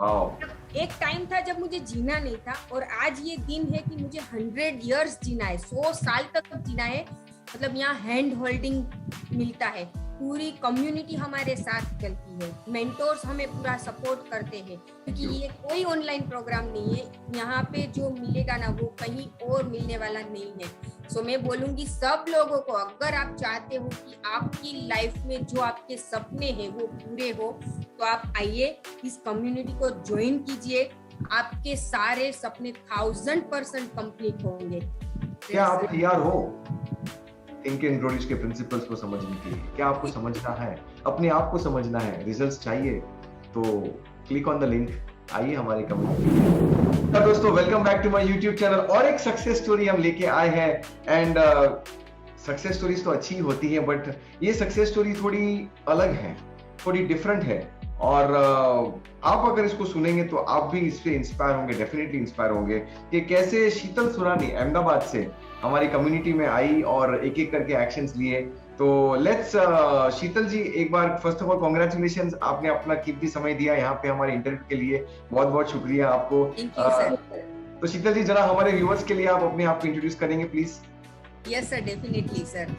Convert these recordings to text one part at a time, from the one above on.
Wow. एक टाइम था जब मुझे जीना नहीं था, और आज ये दिन है कि मुझे 100 इयर्स जीना है, 100 साल तक जीना है। मतलब यहाँ हैंड होल्डिंग मिलता है, पूरी कम्युनिटी हमारे साथ चलती है, मेंटोर्स हमें पूरा सपोर्ट करते हैं, क्योंकि ये कोई ऑनलाइन प्रोग्राम नहीं है। यहाँ पे जो मिलेगा ना वो कहीं और मिलने वाला नहीं है। सो मैं बोलूंगी सब लोगों को, अगर आप चाहते हो कि आपकी लाइफ में जो आपके सपने हैं वो पूरे हो, तो आप आइए, इस कम्युनिटी को ज्वाइन कीजिए। आपके सारे सपने 1000% कंप्लीट होंगे। क्या आप तैयार हो थिंक एंड ग्रो रिच के प्रिंसिपल्स को समझने के लिए? क्या आपको समझना है, अपने आप को समझना है, रिजल्ट्स चाहिए, तो क्लिक ऑन द लिंक, आइए हमारे कम्युनिटी। दोस्तों, welcome back to my YouTube channel. और एक सक्सेस स्टोरी हम लेके आए हैं। एंड सक्सेस स्टोरीज तो अच्छी होती है, बट ये सक्सेस स्टोरी थोड़ी अलग है, थोड़ी डिफरेंट है। और आप अगर इसको सुनेंगे तो आप भी इससे इंस्पायर होंगे, डेफिनेटली इंस्पायर होंगे कि कैसे शीतल सुरानी अहमदाबाद से हमारी कम्युनिटी में आई और एक एक करके एक्शंस लिए। तो लेट्स शीतल जी, एक बार फर्स्ट ऑफ ऑल कांग्रेचुलेशंस, आपने अपना कीमती समय दिया यहाँ पे हमारे इंटरव्यू के लिए। बहुत बहुत शुक्रिया आपको। Thank you sir. तो शीतल जी, जरा हमारे व्यूअर्स के लिए आप अपने आप को इंट्रोड्यूस करेंगे please? Yes sir, definitely sir.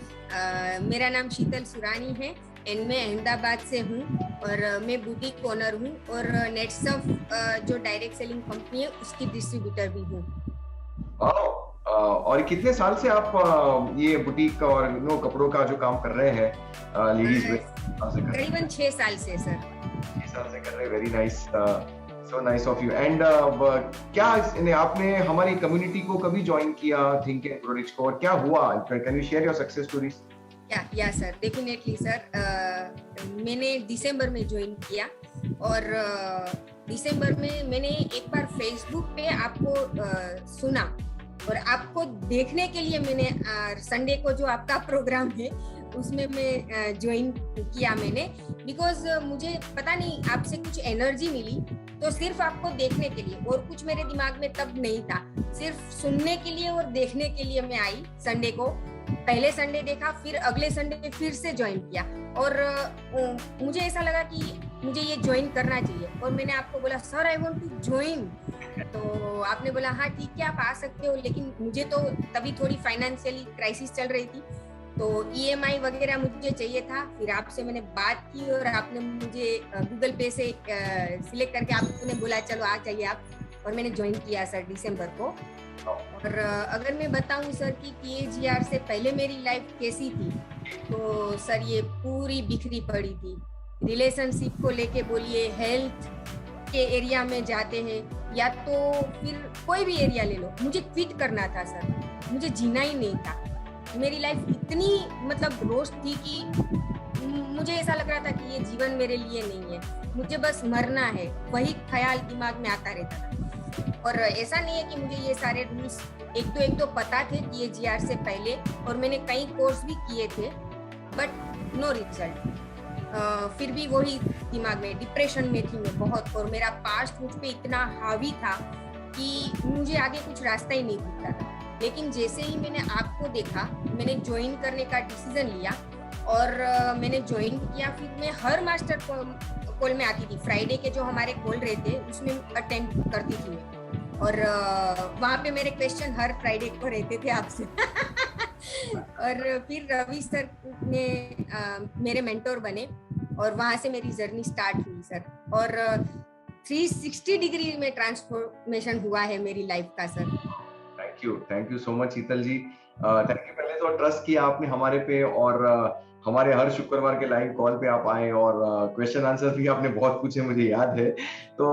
मेरा नाम शीतल सुरानी है एंड मैं अहमदाबाद से हूँ, और मैं बुटीक ओनर हूँ, और नेटसर्फ जो डायरेक्ट सेलिंग कंपनी है उसकी डिस्ट्रीब्यूटर भी हूँ। और कितने साल से आप ये बुटीक और कपड़ों का जो काम कर रहे हैं लेडीज में? करीबन 6 साल से सर। 6 साल से कर रहे हैं। Very nice, so nice of you. And क्या आपने हमारी कम्युनिटी को कभी ज्वाइन किया, थिंक एंड ग्रो रिच को, और क्या हुआ? Can you share your success stories? या सर, डेफिनेटली सर। मैंने दिसंबर में ज्वाइन किया, और दिसंबर में मैंने एक बार फेसबुक पे आपको सुना, और आपको देखने के लिए मैंने संडे को जो आपका प्रोग्राम है उसमें मैं ज्वाइन किया मैंने, बिकॉज मुझे पता नहीं आपसे कुछ एनर्जी मिली, तो सिर्फ आपको देखने के लिए, और कुछ मेरे दिमाग में तब नहीं था, सिर्फ सुनने के लिए और देखने के लिए मैं आई संडे को। पहले संडे देखा, फिर अगले संडे फिर से ज्वाइन किया, और मुझे ऐसा लगा कि मुझे ये ज्वाइन करना चाहिए, और मैंने आपको बोला sir I want to join. तो आपने बोला हाँ ठीक है आप आ सकते हो, लेकिन मुझे तो तभी थोड़ी फाइनेंशियली क्राइसिस चल रही थी, तो EMI वगैरह मुझे चाहिए था। फिर आपसे मैंने बात की, और आपने मुझे गूगल पे से सिलेक्ट करके आपने बोला चलो आ जाइए आप, और मैंने ज्वाइन किया सर दिसंबर को। और अगर मैं बताऊं सर कि TAGR से पहले मेरी लाइफ कैसी थी, तो सर ये पूरी बिखरी पड़ी थी। रिलेशनशिप को लेके बोलिए, हेल्थ के एरिया में जाते हैं, या तो फिर कोई भी एरिया ले लो, मुझे क्विट करना था सर, मुझे जीना ही नहीं था। मेरी लाइफ इतनी मतलब रोस्ट थी कि मुझे ऐसा लग रहा था कि ये जीवन मेरे लिए नहीं है, मुझे बस मरना है, वही ख्याल दिमाग में आता रहता था। और ऐसा नहीं है कि मुझे ये सारे रूल्स एक दो पता थे TAGR से पहले, और मैंने कई कोर्स भी किए थे, बट नो रिजल्ट। फिर भी वही दिमाग में, डिप्रेशन में थी मैं बहुत, और मेरा पास्ट मुझ पे इतना हावी था कि मुझे आगे कुछ रास्ता ही नहीं दिखता था। लेकिन जैसे ही मैंने आपको देखा, मैंने ज्वाइन करने का डिसीजन लिया, और मैंने ज्वाइन किया। फिर मैं हर मास्टर कॉल में आती थी, फ्राइडे के जो हमारे कॉल रहते उसमें अटेंड करती थी मैं, और वहाँ पे मेरे क्वेश्चन हर फ्राइडे को रहते थे आपसे। और फिर रवि सर ने मेरे मेंटोर बने, और वहाँ से मेरी जर्नी स्टार्ट हुई सर, और 360 डिग्री में ट्रांसफॉर्मेशन हुआ है मेरी लाइफ का sir. Thank you so much Sheetal ji. Thank you, पहले तो ट्रस्ट किया आपने हमारे पे, और हमारे हर शुक्रवार के लाइव कॉल पे आप आए, और क्वेश्चन आंसर भी आपने बहुत पूछे, मुझे याद है। तो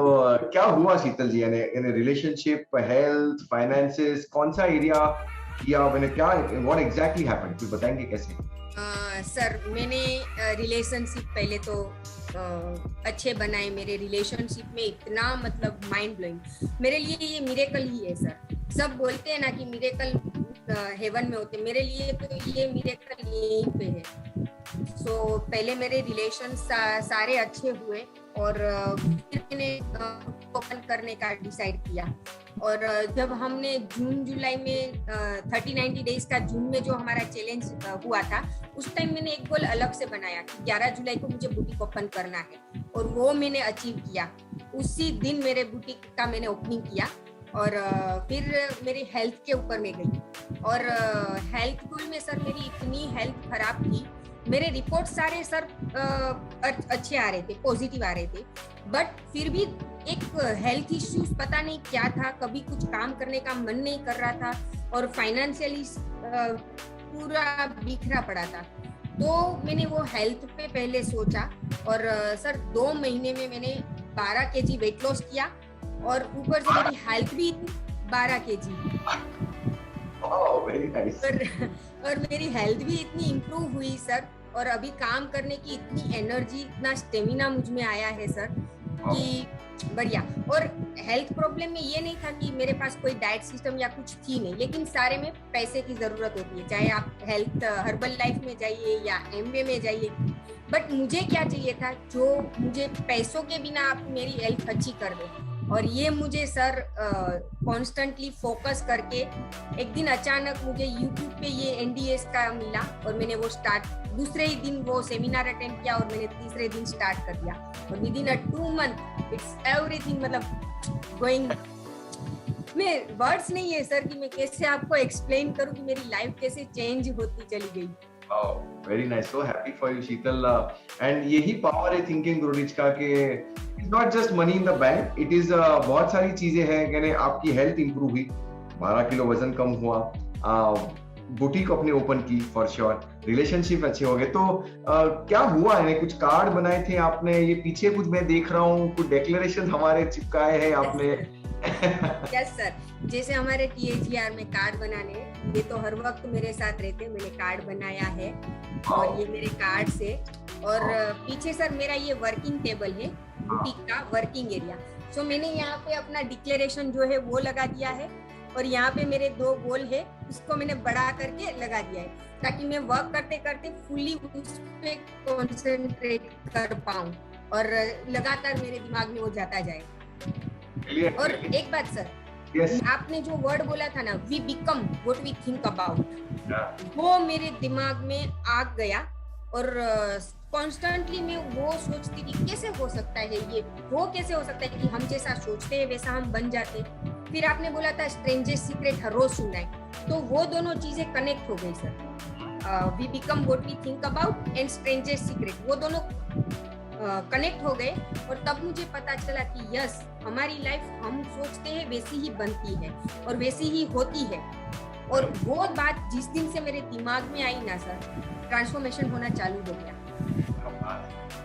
क्या हुआ शीतल जी, यानी रिलेशनशिप, हेल्थ, फाइनेंसेस, कौन सा एरिया किया मैंने, क्या व्हाट एग्जैक्टली हैपेंड, कुछ बताएंगे कैसे? सर मैंने रिलेशनशिप पहले तो अच्छे बनाए। मेरे रिलेशनशिप में इतना मतलब माइंड ब्लोइंग, मेरे लिए ये मिरेकल ही है सर। सब बोलते हैं ना कि मिरेकल हेवन में होते, मेरे लिए तो ये मिरेकल यहीं पे है। सो पहले मेरे रिलेशन सारे अच्छे हुए, और फिर मैंने ओपन करने का डिसाइड किया। और जब हमने जून जुलाई में 30-90 डेज का जून में जो हमारा चैलेंज हुआ था, उस टाइम मैंने एक गोल अलग से बनाया कि 11 जुलाई को मुझे बुटीक ओपन करना है, और वो मैंने अचीव किया। उसी दिन मेरे बुटीक का मैंने ओपनिंग किया और फिर मेरी हेल्थ के ऊपर में गई और हेल्थ गोल में सर मेरी इतनी हेल्थ खराब थी, मेरे रिपोर्ट सारे सर अच्छे आ रहे थे, पॉजिटिव आ रहे थे, बट फिर भी एक हेल्थ इश्यूज पता नहीं क्या था, कभी कुछ काम करने का मन नहीं कर रहा था और फाइनेंशियली पूरा बिखरा पड़ा था। तो मैंने वो हेल्थ पे पहले सोचा और सर 2 महीने में मैंने 12 kg वेट लॉस किया और ऊपर से मेरी हेल्थ भी 12 kg और मेरी हेल्थ भी इतनी इम्प्रूव हुई सर, और अभी काम करने की इतनी एनर्जी, इतना स्टेमिना मुझ में आया है सर कि बढ़िया। और हेल्थ प्रॉब्लम में ये नहीं था कि मेरे पास कोई डाइट सिस्टम या कुछ थी नहीं, लेकिन सारे में पैसे की जरूरत होती है, चाहे आप हेल्थ हर्बल लाइफ में जाइए या एमवे में जाइए, बट मुझे क्या चाहिए था जो मुझे पैसों के बिना आप मेरी हेल्थ अच्छी कर दे। और ये मुझे सर कॉन्स्टेंटली फोकस करके एक दिन अचानक मुझे यूट्यूब पे ये NDS का मिला और मैंने वो दूसरे ही दिन वो सेमिनार अटेंड किया और मैंने तीसरे दिन स्टार्ट कर दिया और with in 2 month it's everything, मतलब गोइंग, मैं वर्ड्स नहीं है सर कि मैं कैसे आपको एक्सप्लेन करूं कि मेरी लाइफ कैसे चेंज होती चली गई। Wow, very nice. So happy for you, Sheetal. And यही पावर है थिंकिंग ग्रो रिच का कि it's not just money in the bank. It is बहुत सारी चीजें हैं, यानी आपकी हेल्थ इंप्रूव हुई, 12 किलो वजन कम हुआ, बुटीक अपने ओपन की फॉर श्योर, रिलेशनशिप अच्छे हो गए। तो क्या हुआ है? कुछ कार्ड बनाए थे आपने, ये पीछे कुछ मैं देख रहा हूँ, कुछ डिक्लेरेशन हमारे चिपकाए हैं आपने। यस सर, जैसे हमारे TAGR में कार्ड बनाने, ये तो हर वक्त मेरे साथ रहते हैं, मैंने कार्ड बनाया है और ये मेरे कार्ड से, और पीछे सर मेरा ये वर्किंग टेबल है, बुटीक का वर्किंग एरिया। सो मैंने यहाँ पे अपना डिक्लेरेशन जो है वो लगा दिया है और यहाँ पे मेरे 2 गोल है, उसको मैंने बड़ा करके लगा दिया है ताकि मैं वर्क करते करते फुली उस पे कॉन्सेंट्रेट कर पाऊँ और लगातार मेरे दिमाग में वो जाता जाए। और एक बात सर, आपने जो वर्ड बोला था ना, we become what we think about, वो मेरे दिमाग में आ गया और कॉन्स्टेंटली मैं वो सोचती थी कैसे हो सकता है ये, वो कैसे हो सकता है कि हम जैसा सोचते हैं वैसा हम बन जाते। फिर आपने बोला था स्ट्रेंजर्स सीक्रेट हर रोज सुनना है, तो वो दोनों चीजें कनेक्ट हो गई sir, we become what we think about and strangers secret, वो दोनों कनेक्ट हो गए और तब मुझे पता चला कि यस, हमारी लाइफ हम सोचते हैं वैसी ही बनती है और वैसी ही होती है। और वो बात जिस दिन से मेरे दिमाग में आई ना सर, ट्रांसफॉर्मेशन होना चालू हो गया।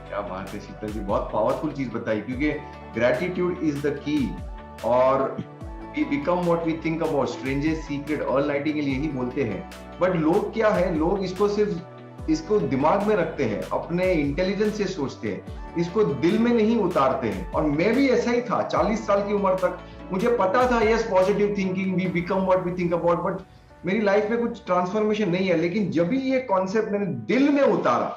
क्या बात है शीतल जी, बहुत पावरफुल चीज बताई, क्योंकि ग्रेटिट्यूड इज द की और we become what we think about, strangers secret, Earl Nightingale यही बोलते हैं। बट लोग क्या है, लोग इसको सिर्फ इसको दिमाग में रखते हैं, अपने इंटेलिजेंस से सोचते हैं, इसको दिल में नहीं उतारते हैं। और मैं भी ऐसा ही था 40 साल की उम्र तक, मुझे पता था yes positive thinking, we become what we think about, but मेरी लाइफ में कुछ ट्रांसफॉर्मेशन नहीं है। लेकिन जब भी ये कॉन्सेप्ट मैंने दिल में उतारा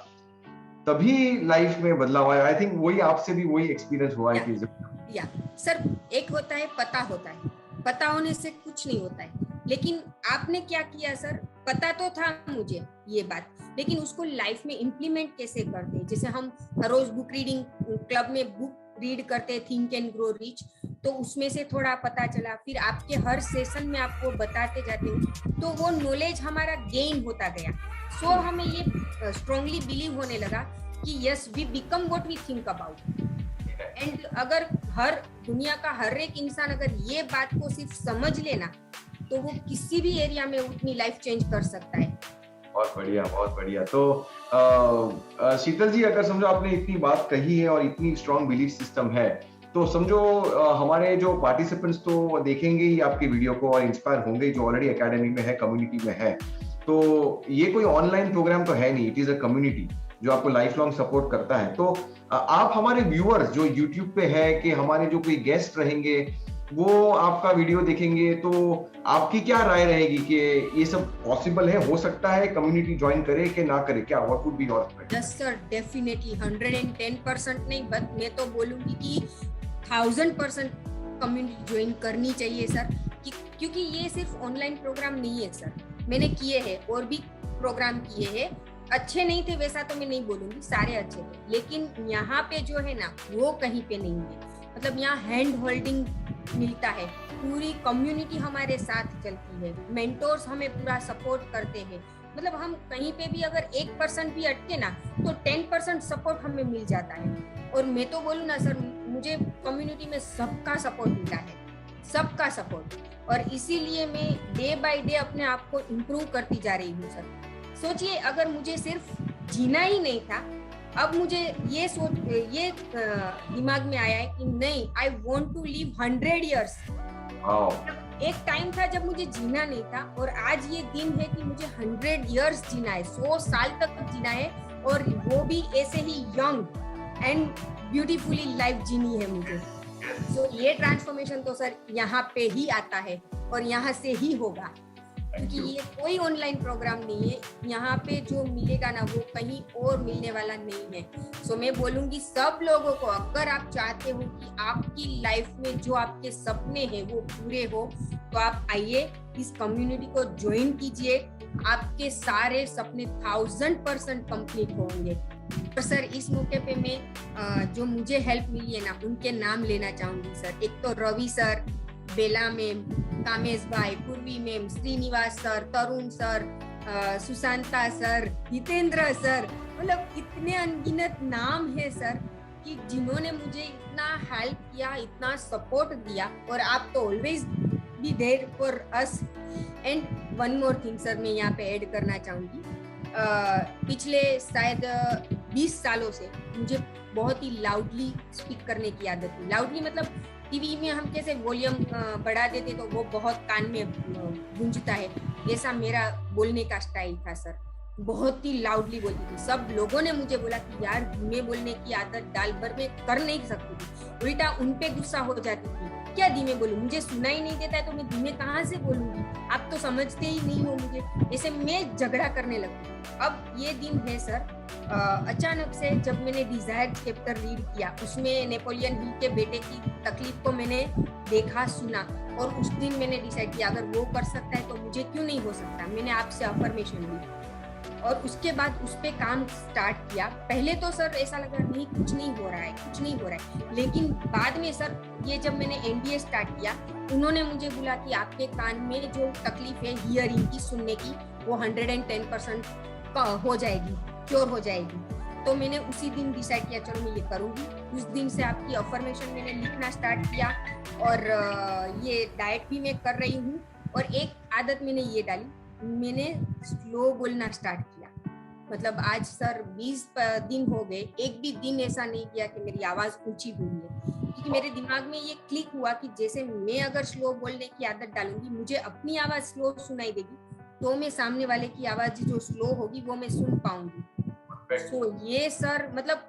तभी लाइफ में बदलाव आया। आई थिंक वही आपसे भी वही एक्सपीरियंस हुआ है कि या सर, एक होता है पता होता है, पता होने से कुछ नहीं होता है, लेकिन आपने क्या किया सर, पता तो था मुझे ये बात, लेकिन उसको लाइफ में इम्प्लीमेंट कैसे करते हैं। जैसे हम हर रोज बुक रीडिंग क्लब में बुक रीड करते हैं, थिंक एंड ग्रो रिच, तो उसमें से थोड़ा पता चला, फिर आपके हर सेशन में आपको बताते जाते हो, तो वो नॉलेज हमारा गेन होता गया। सो हमें ये स्ट्रांगली बिलीव होने लगा कि yes, we become what we think about. And अगर हर दुनिया का हर एक इंसान अगर ये बात को सिर्फ समझ लेना, तो वो किसी भी एरिया में अपनी लाइफ चेंज कर सकता है। बहुत बढ़िया, बहुत बढ़िया। तो शीतल जी, अगर समझो आपने इतनी बात कही है और इतनी स्ट्रॉन्ग बिलीफ सिस्टम है, तो समझो हमारे जो पार्टिसिपेंट्स तो देखेंगे ही आपकी वीडियो को और इंस्पायर होंगे, जो ऑलरेडी एकेडमी में है, कम्युनिटी में है। तो ये कोई ऑनलाइन प्रोग्राम तो है नहीं, इट इज अ कम्युनिटी जो आपको लाइफ लॉन्ग सपोर्ट करता है। तो आप हमारे व्यूअर्स जो यूट्यूब पे है, कि हमारे जो कोई गेस्ट रहेंगे वो आपका वीडियो देखेंगे, तो आपकी क्या राय रहेगी कि ये सब पॉसिबल है, हो सकता है कम्युनिटी ज्वाइन करे कि ना करे? क्या what would be your opinion? Yes sir, definitely 110% नहीं, बट मैं तो बोलूंगी कि 1000% कम्युनिटी ज्वाइन करनी चाहिए सर, क्योंकि ये सिर्फ ऑनलाइन प्रोग्राम नहीं है सर, मैंने किए हैं और भी प्रोग्राम किए हैं, अच्छे नहीं थे वैसा तो मैं नहीं बोलूंगी, सारे अच्छे थे, लेकिन यहाँ पे जो है ना वो कहीं पे नहीं है। मतलब यहाँ हैंड होल्डिंग मिलता है, पूरी कम्युनिटी हमारे साथ चलती है, मेंटोर्स हमें पूरा सपोर्ट करते हैं। मतलब हम कहीं पे भी अगर 1% भी अटके ना तो 10% सपोर्ट हमें मिल जाता है। और मैं तो बोलूँ ना सर, मुझे कम्युनिटी में सबका सपोर्ट मिला है, सबका सपोर्ट, और इसीलिए मैं डे बाय डे अपने आप को इम्प्रूव करती जा रही हूँ सर। सोचिए, अगर मुझे सिर्फ जीना ही नहीं था, अब मुझे ये दिमाग में आया है कि नहीं, I want to live 100 years। एक टाइम था जब मुझे जीना नहीं था, और आज ये दिन है कि मुझे 100 years जीना है, 100 साल तक जीना है, और वो भी ऐसे ही यंग एंड ब्यूटीफुली लाइफ जीनी है मुझे। तो ये ट्रांसफॉर्मेशन तो सर यहाँ पे ही आता है और यहाँ से ही होगा, क्योंकि ये कोई ऑनलाइन प्रोग्राम नहीं है। यहाँ पे जो मिलेगा ना वो कहीं और मिलने वाला नहीं है। सो मैं बोलूंगी सब लोगों को, अगर आप चाहते हो कि आपकी लाइफ में जो आपके सपने हैं वो पूरे हो, तो आप आइए, इस कम्युनिटी को ज्वाइन कीजिए, आपके सारे सपने 1000% कंप्लीट होंगे। और सर इस मौके पे मैं जो मुझे हेल्प मिली है ना, उनके नाम लेना चाहूंगी सर। एक तो रवि सर, बेला मैम, कामेश भाई, Purvi ma'am, Srinivas sir, Tarun sir, Sushanta sir, Hitendra sir, मतलब इतने अनगिनत नाम है सर कि जिन्होंने मुझे इतना हेल्प किया, इतना सपोर्ट दिया, और आप तो always be there for us. And one more thing sir, मैं यहाँ पे ऐड करना चाहूंगी, पिछले शायद 20 सालों से मुझे बहुत ही लाउडली स्पीक करने की आदत थी। लाउडली मतलब टीवी में हम कैसे वॉल्यूम बढ़ा देते तो वो बहुत कान में गूंजता है, ऐसा मेरा बोलने का स्टाइल था सर। बहुत ही लाउडली बोलती थी। सब लोगों ने मुझे बोला कि यार धीमे बोलने की आदत डाल, पर मैं कर नहीं सकती थी। उल्टा उन पे गुस्सा हो जाती थी, क्या धीमे बोलूं, मुझे सुना ही नहीं देता है तो मैं धीमे कहाँ से बोलूंगी, आप तो समझते ही नहीं हो मुझे, ऐसे मैं झगड़ा करने लगती। अब ये दिन है सर, अचानक से जब मैंने डिजायर चैप्टर रीड किया, उसमें नेपोलियन हिल के बेटे की तकलीफ को मैंने देखा, सुना, और उस दिन मैंने डिसाइड किया अगर वो कर सकता है तो मुझे क्यों नहीं हो सकता। मैंने आपसे अफर्मेशन ली और उसके बाद उस पे काम स्टार्ट किया। पहले तो सर ऐसा लगा नहीं, कुछ नहीं हो रहा है, कुछ नहीं हो रहा है, लेकिन बाद में सर ये जब मैंने एनडीए स्टार्ट किया, उन्होंने मुझे बोला कि आपके कान में जो तकलीफ है हियरिंग की, सुनने की, वो 110% हो जाएगी, क्योर हो जाएगी। तो मैंने उसी दिन डिसाइड किया चलो मैं ये करूँगी। उस दिन से आपकी अफर्मेशन मैंने लिखना स्टार्ट किया, और ये डाइट भी मैं कर रही हूँ। और एक आदत मैंने ये डाली, मैंने स्लो बोलना स्टार्ट किया। मतलब आज सर 20 दिन हो गए, एक भी दिन ऐसा नहीं किया कि मेरी आवाज ऊंची हुई है, क्योंकि मेरे दिमाग में ये क्लिक हुआ कि जैसे मैं अगर स्लो बोलने की आदत डालूंगी, मुझे अपनी आवाज स्लो सुनाई देगी, तो मैं सामने वाले की आवाज जो स्लो होगी वो मैं सुन पाऊंगी। तो ये सर मतलब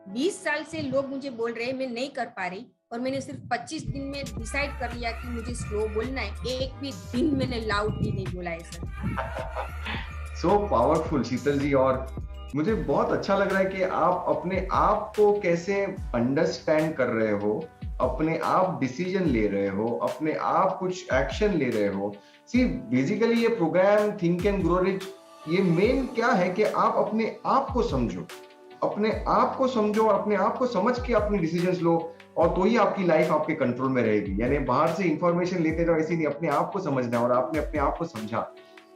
20 साल से लोग मुझे बोल रहे हैं मैं नहीं कर पा रही, और मैंने सिर्फ 25 दिन में डिसाइड कर लिया कि मुझे स्लो बोलना है। एक भी दिन मैंने लाउडली नहीं बोला है सर। सो पावरफुल शीतल जी, और मुझे बहुत अच्छा लग रहा है कि आप अपने आप को कैसे अंडरस्टैंड कर रहे हो, अपने आप डिसीजन ले रहे हो, अपने आप कुछ एक्शन ले रहे हो। सी बेसिकली ये program think and grow rich, ये मेन क्या है कि आप अपने आप को समझो, अपने आप को समझो, अपने आप को समझ के अपने डिसीजंस लो, और तो ही आपकी लाइफ आपके कंट्रोल में रहेगी। यानी बाहर से इंफॉर्मेशन लेते जाओ, ऐसे नहीं, अपने आप को समझना है, और आपने अपने आप को समझा।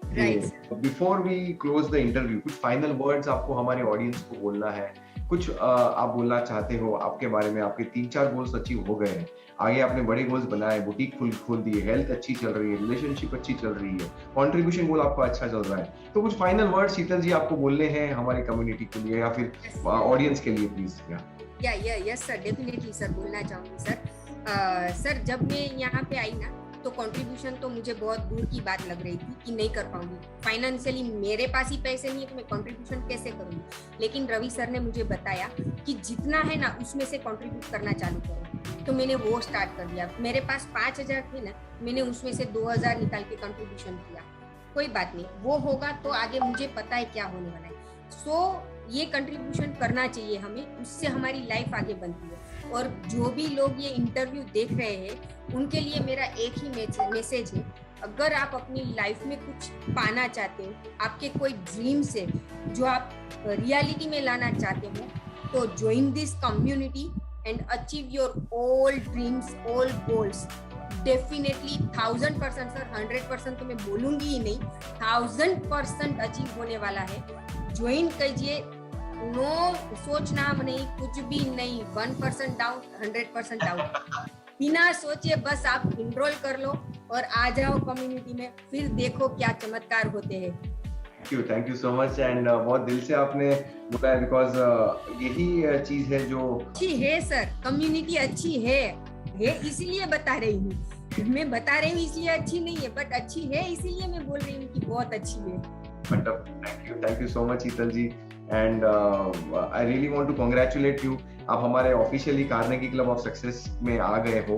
Before we close the interview, कुछ फाइनल वर्ड्स आपको हमारे ऑडियंस को बोलना है, कुछ आप बोलना चाहते हो आपके बारे में? आपके 3-4 गोल्स अचीव हो गए हैं, आगे आपने बड़े गोल्स बनाए, बुटीक खोल दी है, हेल्थ अच्छी चल रही है, रिलेशनशिप अच्छी चल रही है, कंट्रीब्यूशन गोल आपका अच्छा चल रहा है, तो कुछ फाइनल वर्ड शीतल जी आपको बोलने हैं हमारी कम्युनिटी के लिए या फिर ऑडियंस के लिए, please? Yes sir, definitely sir, बोलना चाहूंगी सर। सर जब मैं यहाँ पे आई ना, तो कंट्रीब्यूशन तो मुझे बहुत दूर की बात लग रही थी कि नहीं कर पाऊंगी, फाइनेंशियली मेरे पास ही पैसे नहीं है तो मैं कंट्रीब्यूशन कैसे करूंगी। लेकिन रवि सर ने मुझे बताया कि जितना है ना उसमें से कंट्रीब्यूट करना चालू करो, तो मैंने वो स्टार्ट कर दिया। मेरे पास 5000 थे ना, मैंने उसमें से 2000 निकाल के कंट्रीब्यूशन किया। कोई बात नहीं, वो होगा तो आगे मुझे पता है क्या होने वाला है। ये कंट्रीब्यूशन करना चाहिए हमें, उससे हमारी लाइफ आगे बनती है। और जो भी लोग ये इंटरव्यू देख रहे हैं उनके लिए मेरा एक ही मैसेज है, अगर आप अपनी लाइफ में कुछ पाना चाहते हो, आपके कोई ड्रीम्स है जो आप रियलिटी में लाना चाहते हो, तो join this community and achieve your all dreams, all goals. Definitely 1000% sir, 100% तो मैं बोलूंगी ही नहीं, 1000% अचीव होने वाला है. ज्वाइन कीजिए, नो सोचना नहीं, कुछ भी नहीं, 1% डाउन, 100% डाउन. बिना सोचे बस आप इनरोल कर लो और आ जाओ कम्युनिटी में, फिर देखो क्या चमत्कार होते हैं. Thank you so much. And बहुत दिल से आपने बोला है, बिकॉज यही चीज है जो अच्छी है सर. कम्युनिटी अच्छी है इसीलिए बता रही हूँ. मैं बता रही हूँ इसलिए अच्छी नहीं है, बट अच्छी है इसीलिए मैं बोल रही हूँ कि बहुत अच्छी है. मतलब thank you so much Sheetal ji. And I really want to congratulate you. आप हमारे officially Carnegie Club of Success में आ गए हो,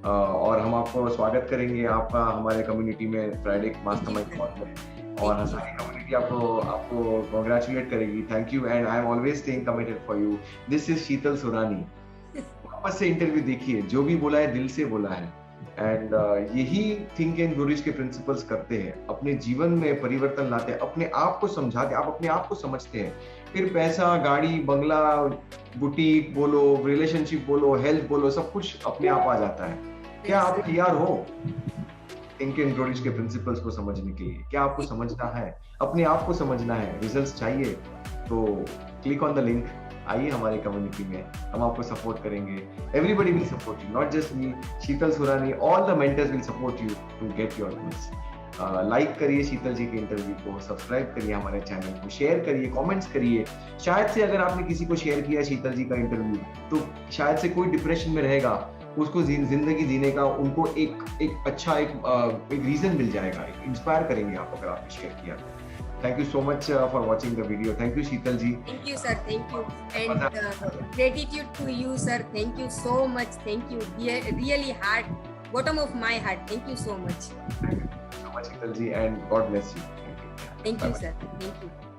और हम आपको स्वागत करेंगे आपका हमारे कम्युनिटी में फ्राइडे मास्टरमाइंड कॉल में, और सारी कम्युनिटी आपको कांग्रेचुलेट करेगी. Thank you. And I am always staying committed for you. This is Sheetal Surani. वापस से इंटरव्यू देखिए, जो भी बोला है दिल से बोला है. एंड यही थिंक एंड ग्रो रिच के प्रिंसिपल्स करते हैं, अपने जीवन में परिवर्तन लाते हैं, अपने आप को समझाते हैं. आप अपने आप को समझते हैं, फिर पैसा, गाड़ी, बंगला, बुटीक बोलो, रिलेशनशिप बोलो, हेल्थ बोलो, सब कुछ अपने आप आ जाता है. क्या आप तैयार हो थिंक एंड ग्रो रिच के प्रिंसिपल्स को समझने के लिए? क्या आपको समझना है, अपने आप को समझना है, रिजल्ट्स चाहिए, तो क्लिक ऑन द लिंक. आइए हमारे कम्युनिटी में, हम आपको सपोर्ट करेंगे. Everybody will support you, not just me, Sheetal Surani, all the mentors will support you to get your goals. Like करिए शीतल जी के इंटरव्यू को, सब्सक्राइब करिए हमारे चैनल को, शेयर करिए, कमेंट्स करिए. शायद से अगर आपने किसी को शेयर किया शीतल जी का इंटरव्यू, तो शायद से कोई डिप्रेशन में रहेगा, उसको जिंदगी जीने का उनको एक अच्छा एक रीजन मिल जाएगा. इंस्पायर करेंगे आप अगर आपने शेयर किया. Thank you so much for watching the video. Thank you, Sheetal ji. Thank you, sir. Thank you. And gratitude to you, sir. Thank you so much. Thank you. Really heart, bottom of my heart. Thank you so much. Thank you so much, Sheetal ji, and God bless you. Thank you, sir. Thank you.